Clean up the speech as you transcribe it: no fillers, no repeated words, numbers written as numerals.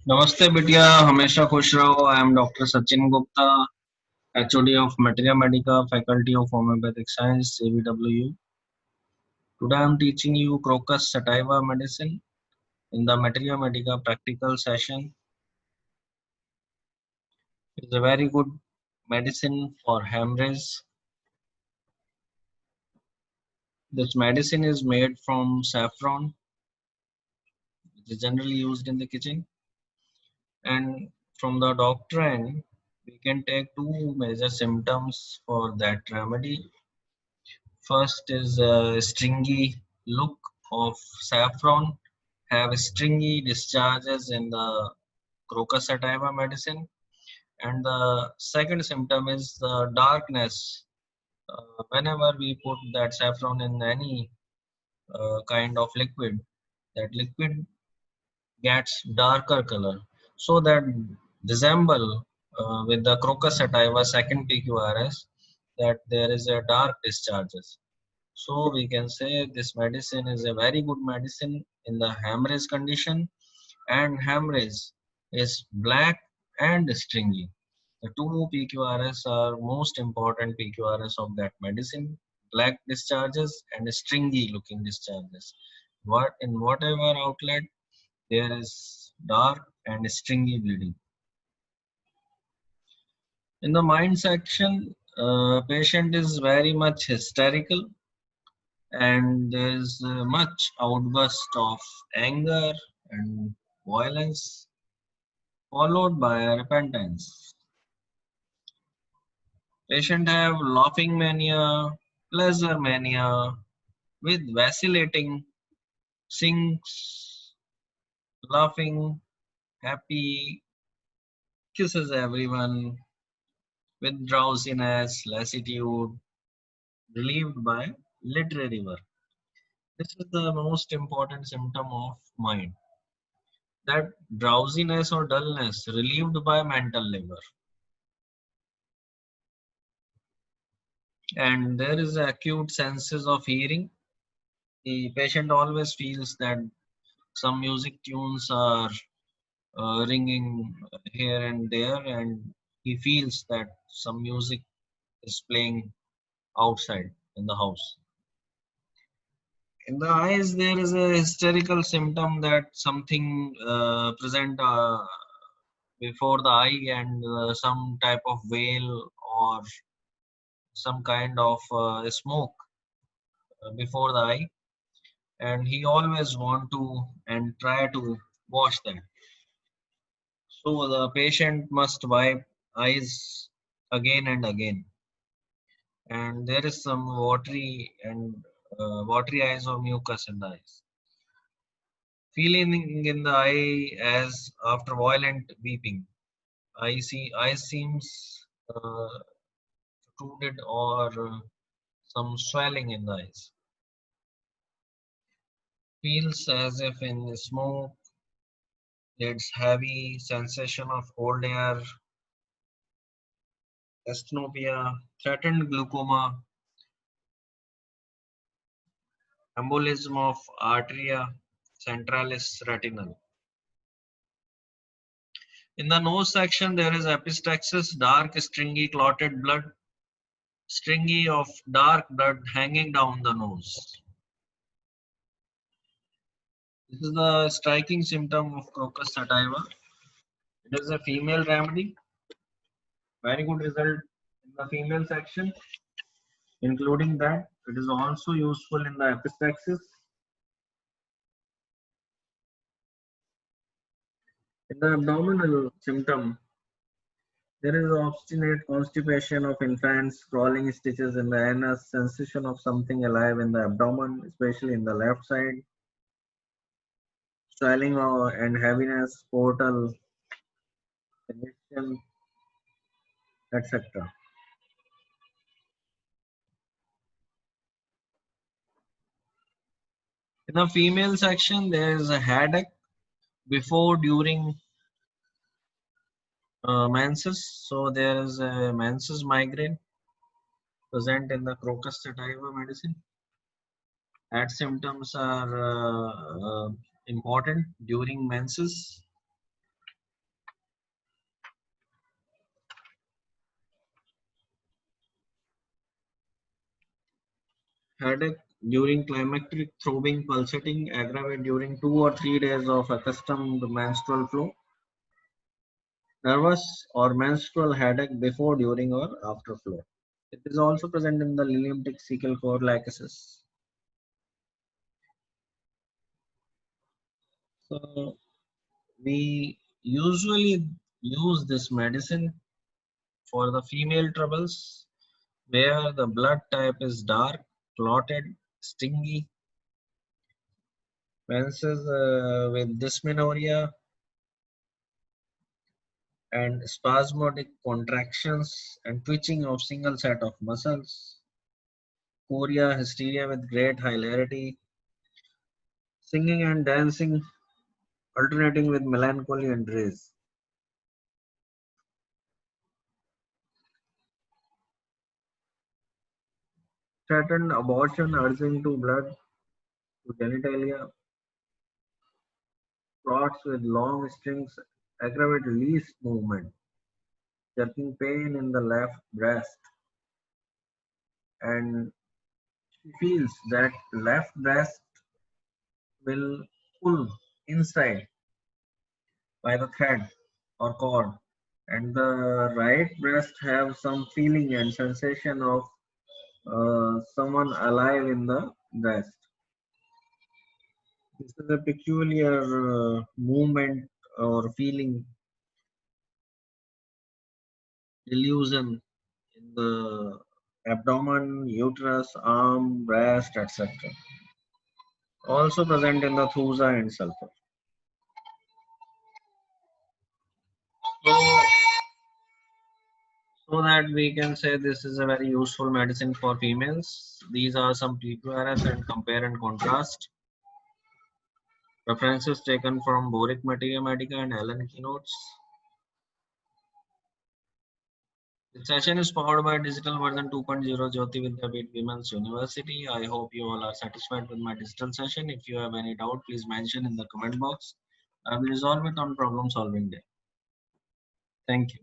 नमस्ते बिटिया, हमेशा खुश रहो। I am doctor Sachin Gupta, HOD of Materia Medica, Faculty of Homeopathic Science, ABWU. Today I am teaching you Crocus sativa medicine in the Materia Medica practical session. It's a very good medicine for hemorrhage. This medicine is made from saffron, which is generally used in the kitchen. And from the doctor end, we can take two major symptoms for that remedy. First is a stringy look of saffron, have stringy discharges in the Crocus sativa medicine. And the second symptom is the darkness. Whenever we put that saffron in any kind of liquid, that liquid gets darker color. So that resemble with the Crocus sativa second PQRS, that there is a dark discharges. So we can say this medicine is a very good medicine in the hemorrhage condition, and hemorrhage is black and stringy. The two PQRS are most important PQRS of that medicine: black discharges and stringy looking discharges. What in whatever outlet there is dark and stringy bleeding. In the mind section, patient is very much hysterical and there is much outburst of anger and violence followed by repentance. Patient have laughing mania, pleasure mania with vacillating, sings, laughing, happy, kisses everyone with drowsiness, lassitude, relieved by literary work. This is the most important symptom of mind, that drowsiness or dullness relieved by mental labor. And there is acute senses of hearing. The patient always feels that some music tunes are ringing here and there, and he feels that some music is playing outside in the house. In the eyes, there is a hysterical symptom that something present before the eye, and some type of veil or some kind of smoke before the eye, and he always want to and try to wash them. So the patient must wipe eyes again and again, and there is some watery eyes or mucus in the eyes. Feeling in the eye as after violent weeping. Eye seems protruded or some swelling in the eyes. Feels as if in smoke. It's heavy sensation of cold air, asthenopia, threatened glaucoma, embolism of arteria centralis retinal. In the nose section, there is epistaxis, dark, stringy, clotted blood, stringy of dark blood hanging down the nose. This is the striking symptom of Crocus sativa. It is a female remedy. Very good result in the female section, including that it is also useful in the epistaxis. In the abdominal symptom, there is obstinate constipation of infants, crawling stitches in the anus, sensation of something alive in the abdomen, especially in the left side, swelling and heaviness, portal, congestion, etc. In the female section, there is a headache before, during menses. So there is a menses migraine present in the Crocus sativa medicine. That symptoms are important during menses. Headache during climacteric, throbbing, pulsating, aggravate during 2 or 3 days of accustomed menstrual flow, nervous or menstrual headache before, during, or after flow. It is also present in the lilium-tick cecal cord lachesis. So we usually use this medicine for the female troubles where the blood type is dark, clotted, stingy, menses with dysmenorrhea and spasmodic contractions and twitching of single set of muscles, chorea, hysteria with great hilarity, singing and dancing alternating with melancholy and rage. Threatened abortion urging to blood to genitalia, clots with long strings aggravate least movement, jerking pain in the left breast, and she feels that left breast will pull inside by the thread or cord, and the right breast have some feeling and sensation of someone alive in the breast. This is a peculiar movement or feeling illusion in the abdomen, uterus, arm, breast, etc. Also present in the thuja and sulfur. So, so that we can say this is a very useful medicine for females. These are some PQRS and compare and contrast. References taken from Boric Materia Medica and Allen Keynotes. The session is powered by digital version 2.0 Jyoti Vidyapeeth Women's University. I hope you all are satisfied with my digital session. If you have any doubt, please mention in the comment box. I will resolve it on problem solving day. Thank you.